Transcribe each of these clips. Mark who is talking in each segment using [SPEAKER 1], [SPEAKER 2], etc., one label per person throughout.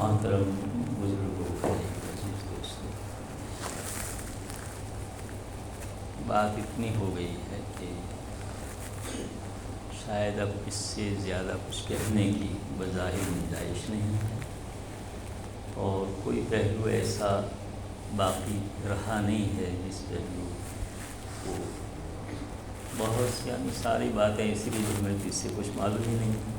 [SPEAKER 1] محترم بزرگوں، بات اتنی ہو گئی ہے کہ شاید اب اس سے زیادہ کچھ کہنے کی بظاہر گنجائش نہیں ہے، اور کوئی پہلو ایسا باقی رہا نہیں ہے جس پہلو کو بہت سی ساری باتیں اسی لیے ہمیں اس سے کچھ معلوم ہی نہیں ہے۔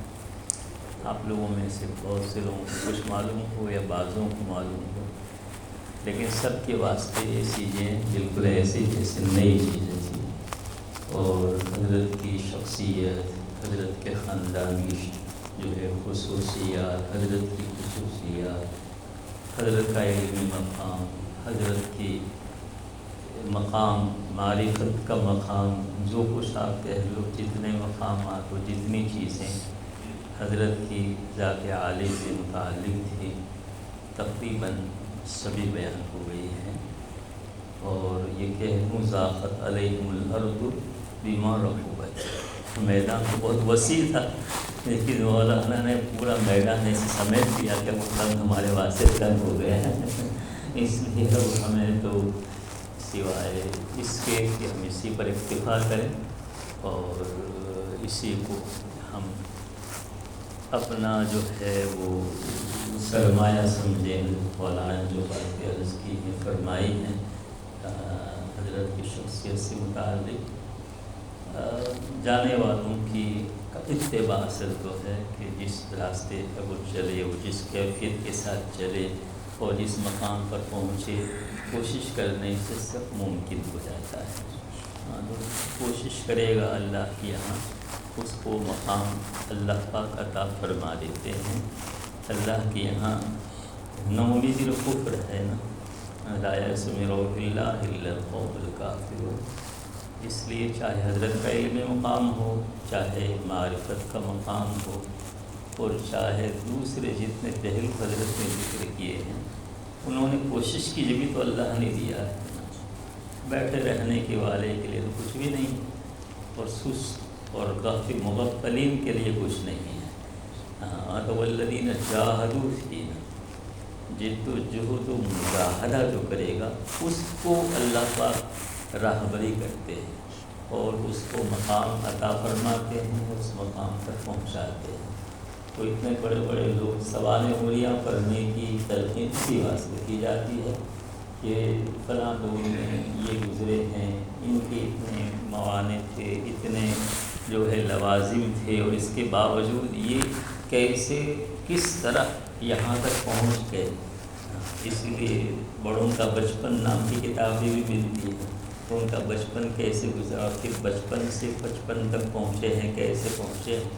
[SPEAKER 1] آپ لوگوں میں سے بہت سے لوگوں کو کچھ معلوم ہو یا بعضوں کو معلوم ہو، لیکن سب کے واسطے یہ چیزیں بالکل ایسی جیسے نئی چیزیں تھیں، اور حضرت کی شخصیت، حضرت کے خاندان کی جو ہے خصوصیات، حضرت کی خصوصیات، حضرت کا علمی مقام، حضرت کی مقام، معرفت کا مقام، جو کچھ آپ کہہ لو، جتنے مقامات و جتنی چیزیں حضرت کی ذات عالی سے متعلق تھی تقریباً سبھی بیان ہو گئی ہیں۔ اور یہ کہ ذاقت علیہم الارض بما رحبت، میدان تو بہت وسیع تھا، لیکن مولانا نے پورا میدان ایسے سمیٹ دیا کہ وہ تنگ ہمارے واسطے تنگ ہو گئے ہیں۔ اس لیے اب ہمیں تو سوائے اس کے کہ ہم اسی پر اکتفا کریں اور اسی کو ہم اپنا جو ہے وہ سرمایہ سمجھیں۔ مولانا جو بات عرض کی ہے، فرمائی ہیں حضرت کی شخصیت سے متعلق، جانے والوں کی اتباع اصل تو ہے کہ جس راستے پر وہ چلے، وہ جس کیفیت کے ساتھ چلے اور جس مقام پر پہنچے، کوشش کرنے سے سب ممکن ہو جاتا ہے۔ کوشش کرے گا اللہ کے یہاں اس کو مقام اللہ پاک عطا فرما دیتے ہیں۔ اللہ کے یہاں نومید الکفر ہے نا، لا یسمع الا القوم الکافرون۔ اس لیے چاہے حضرت کا علمی مقام ہو، چاہے معرفت کا مقام ہو، اور چاہے دوسرے جتنے پہلو حضرت نے ذکر کیے ہیں، انہوں نے کوشش کی جبھی تو اللہ نے دیا ہے۔ بیٹھے رہنے کے والے کے لیے تو کچھ بھی نہیں، اور سست اور غافل مغفلین کے لیے کچھ نہیں ہے۔ والذین جاہدوا فینا، جد و جہد و مجاہدہ جو کرے گا اس کو اللہ پاک راہبری کرتے ہیں اور اس کو مقام عطا فرماتے ہیں، اس مقام تک پہنچاتے ہیں۔ تو اتنے بڑے بڑے لوگ سوانح عمریاں پڑھنے کی تلقین اسی واسطے کی جاتی ہے کہ فلاں دور میں یہ گزرے ہیں، ان کے اتنے موانع تھے، اتنے جو ہے لوازم تھے، اور اس کے باوجود یہ کیسے کس طرح یہاں تک پہنچ گئے۔ اس لیے بڑوں کا بچپن نام کی کتابیں بھی ملتی ہیں، تو ان کا بچپن کیسے گزرا، اور پھر بچپن سے بچپن تک پہنچے ہیں، کیسے پہنچے ہیں،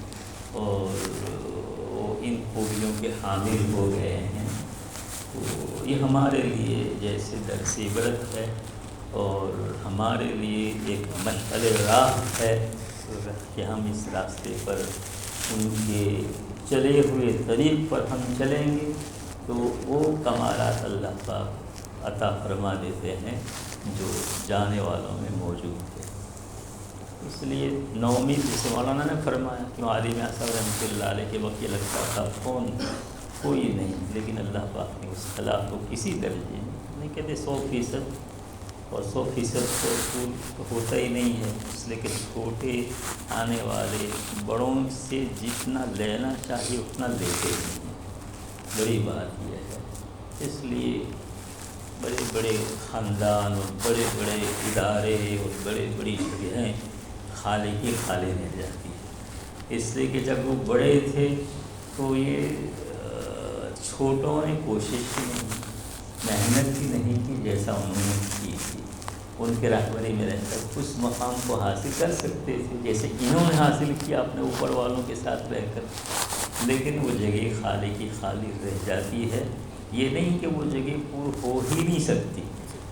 [SPEAKER 1] اور وہ ان خوبیوں کے حامل ہو گئے ہیں۔ تو یہ ہمارے لیے جیسے درس عبرت ہے، اور ہمارے لیے ایک مشعل راہ ہے کہ ہم اس راستے پر ان کے چلے ہوئے طریق پر ہم چلیں گے تو وہ کمالات اللہ پاک عطا فرما دیتے ہیں جو جانے والوں میں موجود ہے۔ اس لیے نومید جسے مولانا نے فرمایا کہ عالم اعظم رحمۃ اللہ علیہ کے وقت یہ لگتا تھا کوئی نہیں، لیکن اللہ پاک نے اس خلاف کو کسی درجے میں نہیں کہتے 100%، اور 100% تو ہوتا ہی نہیں ہے، اس لیے کہ چھوٹے آنے والے بڑوں سے جتنا لینا چاہیے اتنا لیتے نہیں ہیں۔ بڑی بات یہ ہے، اس لیے بڑے بڑے خاندان اور بڑے بڑے ادارے اور بڑے بڑی جگہیں خالی کی خالی رہ جاتی ہے، اس لیے کہ جب وہ بڑے تھے تو یہ چھوٹوں نے کوشش کی نہیں، محنت ہی نہیں کی جیسا انہوں نے کی تھی۔ ان کے رہبری میں رہ کر اس مقام کو حاصل کر سکتے تھے جیسے انہوں نے حاصل کیا اپنے اوپر والوں کے ساتھ رہ کر، لیکن وہ جگہ خالی کی خالی رہ جاتی ہے۔ یہ نہیں کہ وہ جگہ پر ہو ہی نہیں سکتی،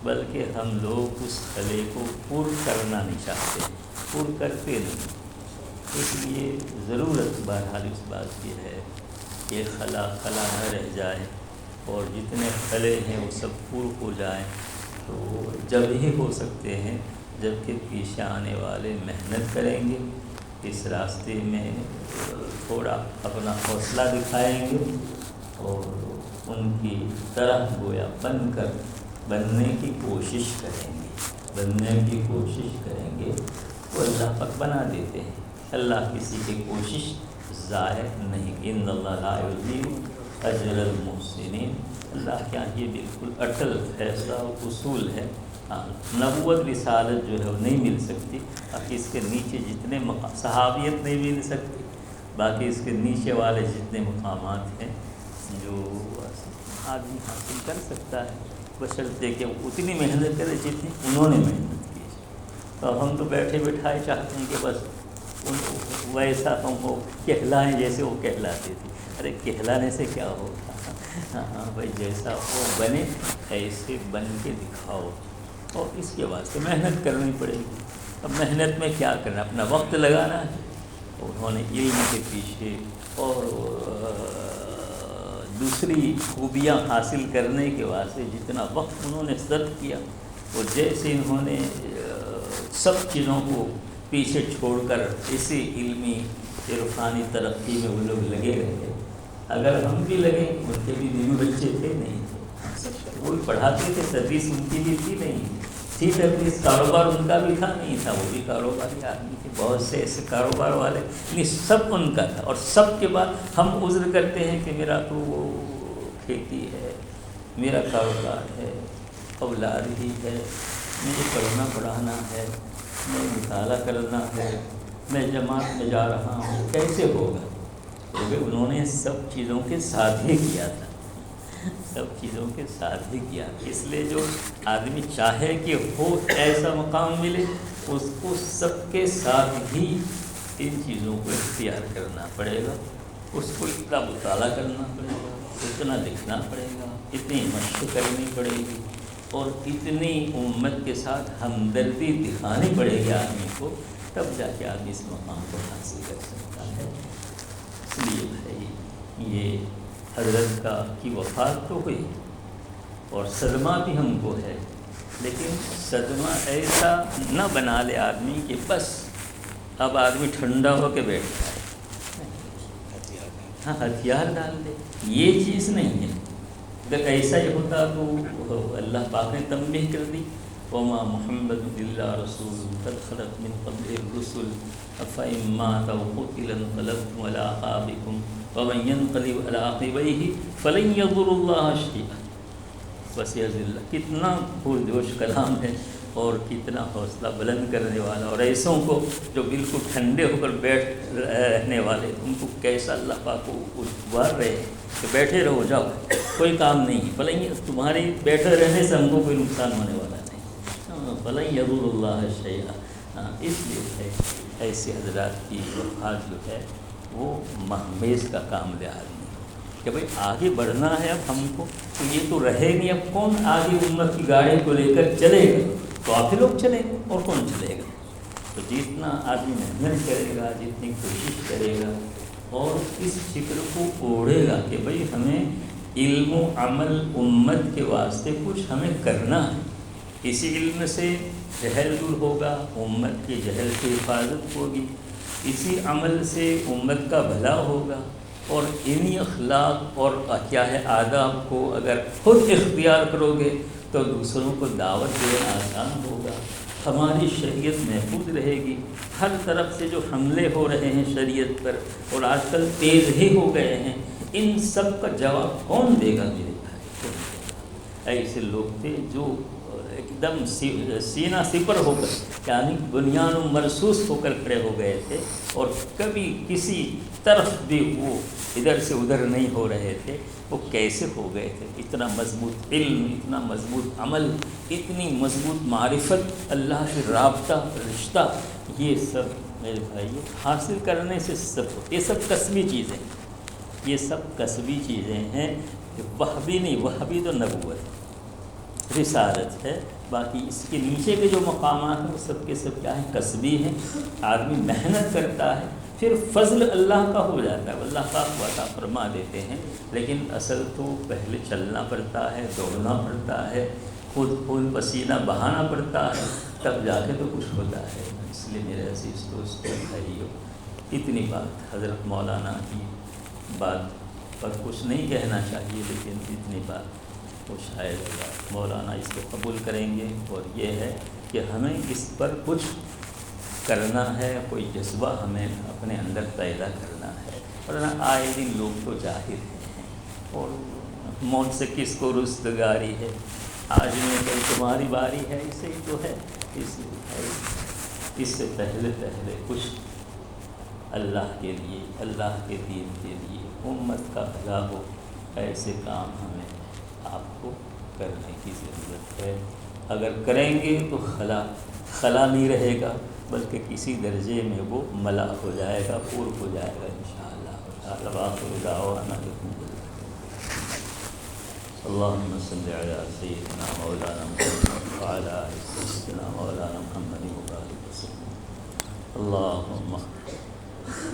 [SPEAKER 1] بلکہ ہم لوگ اس خلے کو پر کرنا نہیں چاہتے، پر کرتے نہیں۔ اس لیے ضرورت بہرحال اس بات کی ہے کہ خلا نہ رہ جائے، اور جتنے خلے ہیں وہ سب پر ہو جائیں، تو جب ہی ہو سکتے ہیں جب کہ پیچھے آنے والے محنت کریں گے، اس راستے میں تھوڑا اپنا حوصلہ دکھائیں گے، اور ان کی طرح گویا بننے کی کوشش کریں گے تو اللہ پاک بنا دیتے ہیں۔ اللہ کسی کی کوشش ضائع نہیں، ان اللہ لا یضیع اجر المحسنین۔ اللہ کے یہاں یہ بالکل اٹل فیصلہ اصول ہے۔ نبوت رسالت جو ہے وہ نہیں مل سکتی، باقی اس کے نیچے جتنے صحابیت نہیں مل سکتی، باقی اس کے نیچے والے جتنے مقامات ہیں جو آدمی حاصل کر سکتا ہے، بشرطے کہ وہ اتنی محنت کرے جتنی انہوں نے محنت کی۔ تو ہم تو بیٹھے بٹھائے چاہتے ہیں کہ بس ویسا ہم وہ کہلائیں جیسے وہ کہلاتے تھے۔ ارے کہلانے سے کیا ہوگا؟ ہاں بھائی، جیسا وہ بنے ایسے بن کے دکھاؤ، اور اس کے واسطے محنت کرنی پڑے گی۔ اب محنت میں کیا کرنا؟ اپنا وقت لگانا ہے۔ انہوں نے علم کے پیچھے اور دوسری خوبیاں حاصل کرنے کے واسطے جتنا وقت انہوں نے صرف کیا، وہ جیسے انہوں نے سب چیزوں کو پیچھے چھوڑ کر اسی علمی عرفانی ترقی میں وہ لوگ لگے رہے۔ اگر ہم بھی لگیں، ان کے بھی بیوی بچے تھے نہیں تھے، وہ بھی پڑھاتے تھے، تدریس ان کی بھی تھی نہیں تھی، تدریس کاروبار ان کا بھی تھا نہیں تھا، وہ بھی کاروباری آدمی تھے، بہت سے ایسے کاروبار والے، یعنی سب ان کا تھا۔ اور سب کے بعد ہم عذر کرتے ہیں کہ میرا تو وہ کھیتی ہے، میرا کاروبار ہے، اولاد ہی ہے، مجھے پڑھنا پڑھانا ہے، میں مطالعہ کرنا ہے، میں جماعت میں جا رہا ہوں، کیسے ہوگا؟ کیونکہ انہوں نے سب چیزوں کے ساتھ ہی کیا تھا، سب چیزوں کے ساتھ ہی کیا۔ اس لیے جو آدمی چاہے کہ ہو ایسا مقام ملے، اس کو سب کے ساتھ ہی ان چیزوں کو اختیار کرنا پڑے گا، اس کو اتنا مطالعہ کرنا پڑے گا، اتنا لکھنا پڑے گا، اتنی مشق کرنی پڑے گی، اور اتنی امت کے ساتھ ہمدردی دکھانی پڑے گی آدمی کو، تب جا کے آدمی اس مقام کو حاصل کر سکتا ہے۔ اس لیے بھائی، یہ حضرت کی وفات تو ہوئی اور صدمہ بھی ہم کو ہے، لیکن صدمہ ایسا نہ بنا لے آدمی کہ بس اب آدمی ٹھنڈا ہو کے بیٹھ جائے، ہاں ہتھیار ڈال دے، یہ چیز نہیں ہے۔ اگر ایسا ہی ہوتا تو اللہ پاک نے تنبیہ کر دی، وما محمد الا رسول قد خلت من قبلہ الرسل افإن مات أو قتل انقلبتم على أعقابكم ومن ينقلب على عقبيه فلن يضر الله شيئا وسيجزي الله۔ کتنا پرجوش کلام ہے اور کتنا حوصلہ بلند کرنے والا، اور ایسوں کو جو بالکل ٹھنڈے ہو کر بیٹھ رہنے والے، ان کو کیسا اللہ پاک کو ابھار رہے ہیں کہ بیٹھے رہو، جاؤ، کوئی کام نہیں، فلن، تمہاری بیٹھے رہنے سے ہم کو کوئی نقصان ہونے والا نہیں، فلن يضر الله شيئا۔ اس لیے ایسے حضرات کی وفات جو ہے وہ محمیز کا کام لے آدمی کہ بھئی آگے بڑھنا ہے اب ہم کو، تو یہ تو رہے نہیں، اب کون آگے امت کی گاڑی کو لے کر چلے گا؟ تو آپ ہی لوگ چلیں گے، اور کون چلے گا؟ تو جتنا آدمی محنت کرے گا، جتنی کوشش کرے گا، اور اس فکر کو اوڑھے گا کہ بھئی ہمیں علم و عمل امت کے واسطے کچھ ہمیں کرنا ہے، اسی علم سے جہل دور ہوگا، امت کے جہل سے حفاظت ہوگی، اسی عمل سے امت کا بھلا ہوگا، اور انہی اخلاق اور کیا ہے آداب کو اگر خود اختیار کرو گے تو دوسروں کو دعوت دینا آسان ہوگا، ہماری شریعت محفوظ رہے گی۔ ہر طرف سے جو حملے ہو رہے ہیں شریعت پر، اور آج کل تیز ہی ہو گئے ہیں، ان سب کا جواب کون دے گا میرے بھائی؟ ایسے لوگ تھے جو ایک دم سینہ سپر ہو کر، یعنی بنیان و مرصوص ہو کر کھڑے ہو گئے تھے، اور کبھی کسی طرف بھی وہ ادھر سے ادھر نہیں ہو رہے تھے۔ وہ کیسے ہو گئے تھے؟ اتنا مضبوط علم، اتنا مضبوط عمل، اتنی مضبوط معرفت، اللہ سے رابطہ، رشتہ، یہ سب میرے بھائی حاصل کرنے سے سب، یہ سب کسبی چیزیں، یہ سب کسبی چیزیں ہیں، وہبی نہیں، وہبی تو نبوت رسالت ہے، باقی اس کے نیچے کے جو مقامات ہیں وہ سب کے سب کیا ہیں؟ کسبی ہیں۔ آدمی محنت کرتا ہے، پھر فضل اللہ کا ہو جاتا ہے، اللہ پاک عطا فرما دیتے ہیں، لیکن اصل تو پہلے چلنا پڑتا ہے، دوڑنا پڑتا ہے، خود خون پسینہ بہانا پڑتا ہے، تب جا کے تو کچھ ہوتا ہے۔ اس لیے میرے عزیز دوستو بھائیو، اتنی بات حضرت مولانا کی بات پر کچھ نہیں کہنا چاہیے، لیکن اتنی بات وہ شاید مولانا اس کو قبول کریں گے، اور یہ ہے کہ ہمیں اس پر کچھ کرنا ہے، کوئی جذبہ ہمیں اپنے اندر پیدا کرنا ہے، ورنہ آئے دن لوگ تو جاہل ہیں، اور موت سے کس کو رستگاری ہے، آج میں کل تمہاری باری ہے، اسے ہی تو ہے، اس سے پہلے کچھ اللہ کے لیے، اللہ کے دین کے لیے، امت کا بھلا ہو، ایسے کام ہمیں آپ کو کرنے کی ضرورت ہے۔ اگر کریں گے تو خلا نہیں رہے گا، بلکہ کسی درجے میں وہ ملا ہو جائے گا، پور ہو جائے گا انشاءاللہ۔ وآخر دعوانا اللہم صلی علی سیدنا مولانا محمد وعلی آل سیدنا مولانا محمد وبارک وسلم۔ اللہم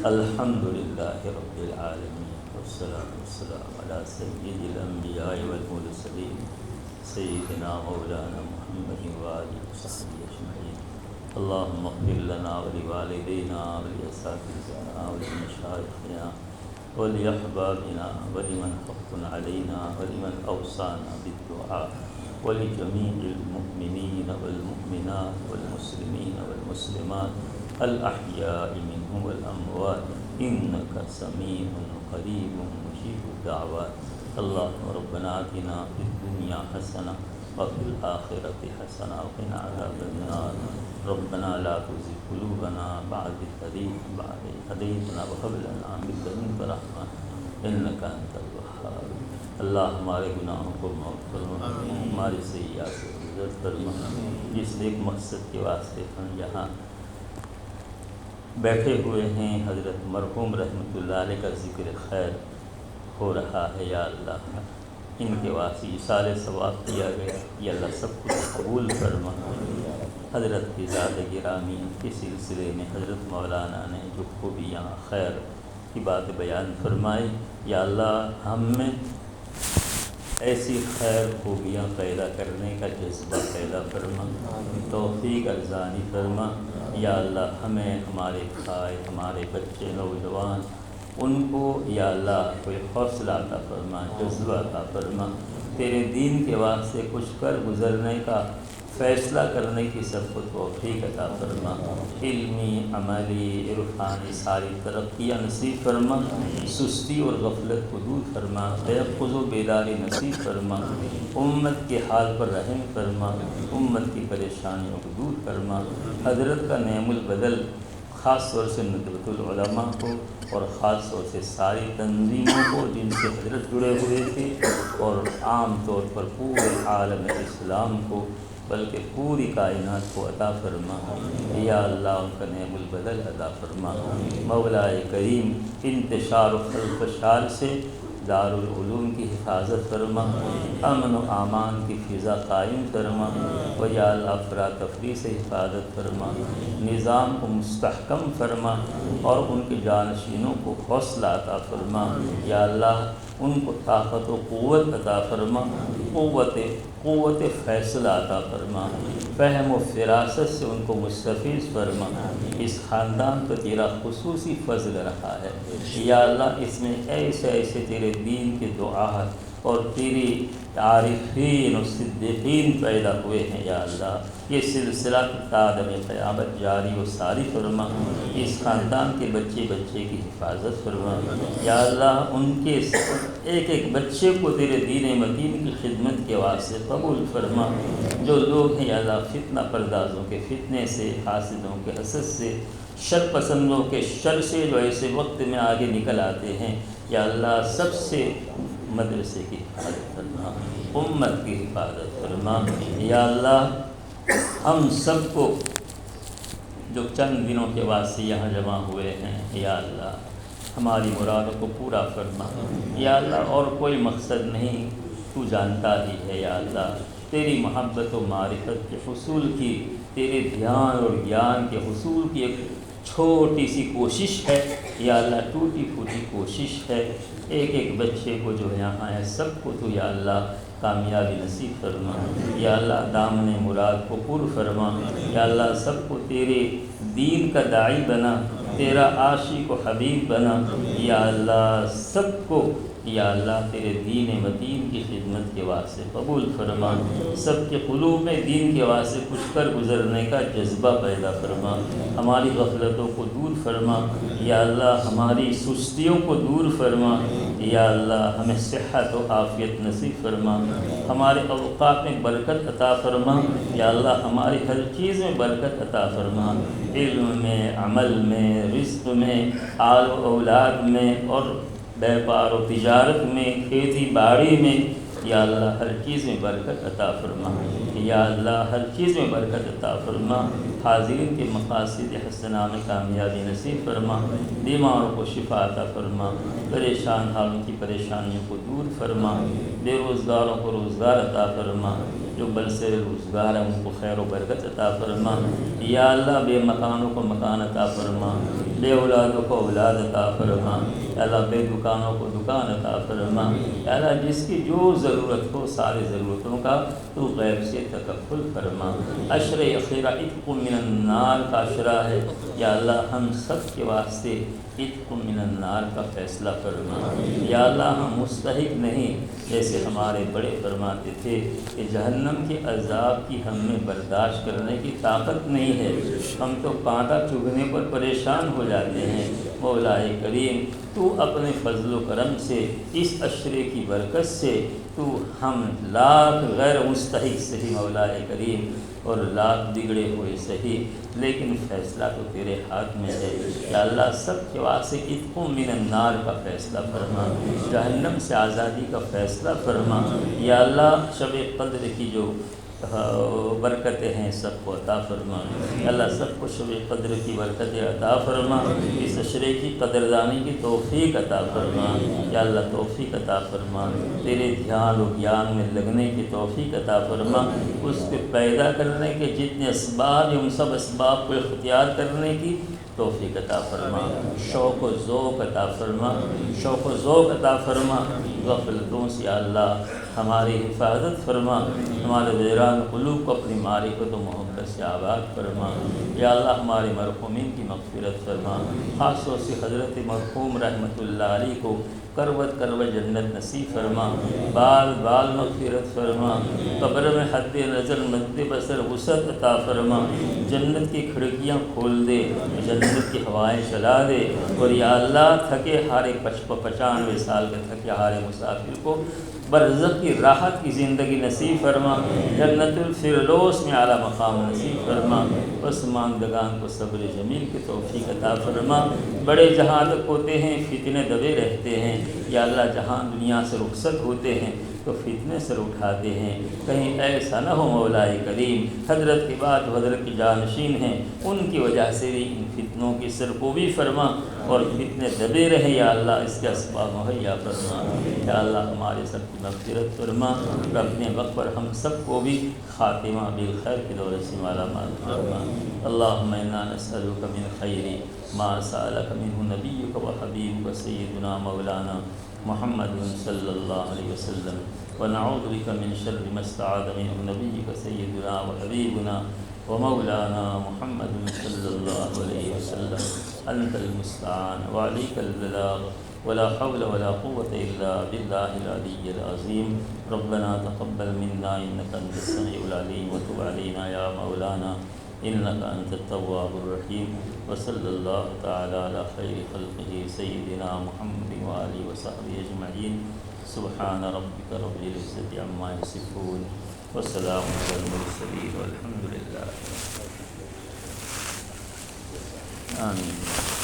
[SPEAKER 1] الحمدللہ رب العالمین والصلاة والسلام علی سید الانبیاء والمرسلین سیدنا مولانا محمد وآلہ وصحبہ اجمعین۔ اللہم اغفر لنا ولوالدینا ولاساتذتنا ولمشایخنا ولأحبابنا ولمن حق علينا ولمن أوصانا بالدعاء ولجميع المؤمنين والمؤمنات والمسلمين والمسلمات الأحياء منهم والأموات إنك سميع قريب مجيب الدعوات۔ اللهم ربنا آتنا في الدنيا حسنة وفي الآخرة حسنة وقنا عذاب النار۔ ربنا لا تزغ قلوبنا بعد إذ هديتنا وهب لنا من لدنك رحمة إنك أنت الوهاب۔ اللہ ہمارے گناہوں کو معاف فرما، ہماری سیئات سے عزت فرما، جس ایک مقصد کے واسطے ہم یہاں بیٹھے ہوئے ہیں، حضرت مرحوم رحمۃ اللہ علیہ کا ذکر خیر ہو رہا ہے، یا اللہ ان کے واسطے ایصال ثواب کیا گیا، یا اللہ سب کچھ قبول فرما۔ حضرت کی ذات گرامی کے سلسلے میں حضرت مولانا نے جو خوبیاں خیر کی بات بیان فرمائی، یا اللہ ہم میں ایسی خیر خوبیاں پیدا کرنے کا جذبہ پیدا فرما، توفیق ارزانی فرما، یا اللہ ہمیں، ہمارے بھائی، ہمارے بچے، نوجوان، ان کو یا اللہ کوئی حوصلہ عطا فرما، جذبہ عطا فرما، تیرے دین کے واسطے کچھ کر گزرنے کا فیصلہ کرنے کی سب کو توفیق عطا فرما، علمی، عملی، عرفانی ساری ترقیاں نصیب فرما، سستی اور غفلت کو دور فرما، تیقظ و بیداری نصیب فرما، امت کے حال پر رحم فرما، امت کی پریشانیوں کو دور فرما، حضرت کا نعم البدل خاص طور سے ندوۃ العلماء کو اور خاص طور سے ساری تنظیموں کو جن سے حضرت جڑے ہوئے تھے، اور عام طور پر پورے عالم اسلام کو، بلکہ پوری کائنات کو عطا فرما، یا اللہ ان کا نعم البدل عطا فرما۔ مولا کریم انتشار و خلفشار سے دارالعلوم کی حفاظت فرما، امن و امان کی فضا قائم فرما، و یا اللہ افراتفری سے حفاظت فرما، نظام کو مستحکم فرما، اور ان کے جانشینوں کو حوصلہ عطا فرما، یا اللہ ان کو طاقت و قوت عطا فرما، قوت فیصلہ عطا فرما، فہم و فراست سے ان کو مستفیض فرما۔ اس خاندان پر تیرا خصوصی فضل رہا ہے، یا اللہ اس میں ایسے تیرے دین کے دعات اور تیری عارفین و صدیقین پیدا ہوئے ہیں، یا اللہ یہ سلسلہ قادم قیامت جاری و ساری فرما، اس خاندان کے بچے کی حفاظت فرما، یا اللہ ان کے ایک بچے کو تیرے دین متین کی خدمت کے واسطے قبول فرما۔ جو لوگ ہیں یا اللہ فتنہ پردازوں کے فتنے سے، حاسدوں کے حسد سے، شر پسندوں کے شر سے جو ایسے وقت میں آگے نکل آتے ہیں، یا اللہ سب سے مدرسے کی حفاظت فرما، امت کی حفاظت فرما، یا اللہ ہم سب کو جو چند دنوں کے واسطے یہاں جمع ہوئے ہیں، یا اللہ ہماری مرادوں کو پورا فرما، یا اللہ اور کوئی مقصد نہیں، تو جانتا ہی ہے، یا اللہ تیری محبت و معرفت کے حصول کی، تیرے دھیان اور گیان کے حصول کی ایک چھوٹی سی کوشش ہے، یا اللہ ٹوٹی پھوٹی کوشش ہے، ایک بچے کو جو یہاں ہے سب کو تو یا اللہ کامیابی نصیب فرما، یا اللہ دامن مراد کو پر فرما، یا اللہ سب کو تیرے دین کا داعی بنا، تیرا عاشق و حبیب بنا، یا اللہ سب کو یا اللہ تیرے دین متین کی خدمت کے واسطے قبول فرما، سب کے قلوب میں دین کے واسطے کچھ کر گزرنے کا جذبہ پیدا فرما، ہماری غفلتوں کو دور فرما، یا اللہ ہماری سستیوں کو دور فرما، یا اللہ ہمیں صحت و عافیت نصیب فرما، ہمارے اوقات میں برکت عطا فرما، یا اللہ ہماری ہر چیز میں برکت عطا فرما، علم میں، عمل میں، رزق میں، آل و اولاد میں، اور بیپار و تجارت میں، کھیتی باڑی میں، یا اللہ ہر چیز میں برکت عطا فرما، یا اللہ ہر چیز میں برکت عطا فرما، حاضرین کے مقاصد حسنہ میں کامیابی نصیب فرما، بیماروں کو شفا عطا فرما، پریشان حالوں کی پریشانیوں کو دور فرما، بے روزگاروں کو روزگار عطا فرما، جو بلسے روزگار ہیں ان کو خیر و برکت عطا فرما، یا اللہ بے مکانوں کو مکان عطا فرما، بے اولادوں کو اولاد عطا فرما، یا اللہ بے دکانوں کو دکان عطا فرما، یا اللہ جس کی جو ضرورت ہو ساری ضرورتوں کا تو غیب سے تکفل فرما، عشر اخیرہ عتق من النار کا عشرہ ہے، یا اللہ ہم سب کے واسطے عتق من النار کا فیصلہ فرما، یا اللہ ہم مستحق نہیں، جیسے ہمارے بڑے فرماتے تھے کہ جہنم کے عذاب کی ہم میں برداشت کرنے کی طاقت نہیں ہے، ہم تو کانٹا چبھنے پر پریشان ہو جاتے ہیں، مولا کریم تو اپنے فضل و کرم سے اس عشرے کی برکت سے تو ہم لاکھ غیر مستحق صحیح مولا کریم اور لاکھ بگڑے ہوئے صحیح، لیکن فیصلہ تو تیرے ہاتھ میں ہے، یا اللہ سب کے واسطے عتق من النار کا فیصلہ فرما، جہنم سے آزادی کا فیصلہ فرما، یا اللہ شب قدر کی جو برکتیں ہیں سب کو عطا فرما، اللہ سب کو شب قدر کی برکتیں عطا فرما، اس عشرے کی قدردانی کی توفیق عطا فرما، یا اللہ توفیق عطا فرما، تیرے دھیان و گیان میں لگنے کی توفیق عطا فرما، اس کے پیدا کرنے کے جتنے اسباب ہیں ان سب اسباب کو اختیار کرنے کی توفیق عطا فرما، شوق و ذوق عطا فرما، شوق و ذوق عطا فرما، غفلتوں سے یا اللہ ہماری حفاظت فرما، ہمارے ویران قلوب کو اپنی معرفت و محبت سے آباد فرما، یا اللہ ہمارے مرحومین کی مغفرت فرما، خاص طور سے حضرت مرحوم رحمۃ اللہ علیہ کو کروٹ کروٹ جنت نصیب فرما، بال بال مغفرت فرما، قبر میں حد نظر مد بصر وسعت عطا فرما، جنت کی کھڑکیاں کھول دے، جنت کی ہوائیں چلا دے، اور یا اللہ تھکے ہارے 95 سال کے تھکے ہارے مسافر کو برزخ کی راحت کی زندگی نصیب فرما، جنت الفردوس میں اعلیٰ مقام نصیب فرما، پسماندگان کو صبر جمیل کی توفیق عطا فرما، بڑے جہاں تک ہوتے ہیں فتنے دبے رہتے ہیں، یا اللہ جہاں دنیا سے رخصت ہوتے ہیں تو فتنے سر اٹھاتے ہیں، کہیں ایسا نہ ہو مولا کریم حضرت کے بعد حضرت کی جانشین ہیں ان کی وجہ سے بھی ان فتنوں کی سرکوبی فرما، اور فتنے دبے رہے یا اللہ اس کے اسباب مہیا فرما، یا اللہ ہمارے سب کی مغفرت فرما، اور اپنے وقت پر ہم سب کو بھی خاتمہ بالخیر کی دولت سے مالا مال فرما، اللہم انا نسألک من خیر ما سألک منہ نبیک و حبیبک سیدنا مولانا محمد صلی اللہ علیہ وسلم، ونعوذ بک من شر ما استعاذ منہ نبیک سیدنا و حبیبنا ومولانا محمد صلی اللہ علیہ وسلم، انت المستعان وعلیک البلاغ ولا حول ولا قوة الا باللہ العلی العظیم، ربنا تقبل منا انک انت السمیع العلیم وتب علینا یا مولانا انک انت التواب الرحیم، وصلی اللہ تعالی علی خیر خلقہ سیدنا محمد وآلہ وصحبہ اجمعین، سبحان ربک رب العزة عما یصفون وسلام علی المرسلین والحمد للہ آمین۔